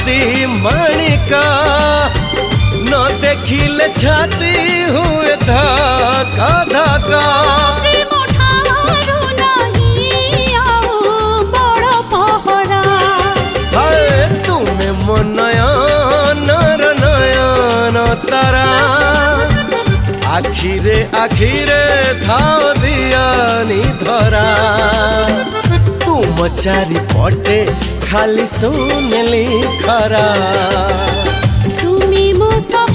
मोती माणिका न देखिले छाती हुए धक्का धक्का तुमे मो नयन नयन तारा आखिरे आखिरे थाओ दियानी धरा तुम चारि पटे खाली सुनली खरा तुमी मो सब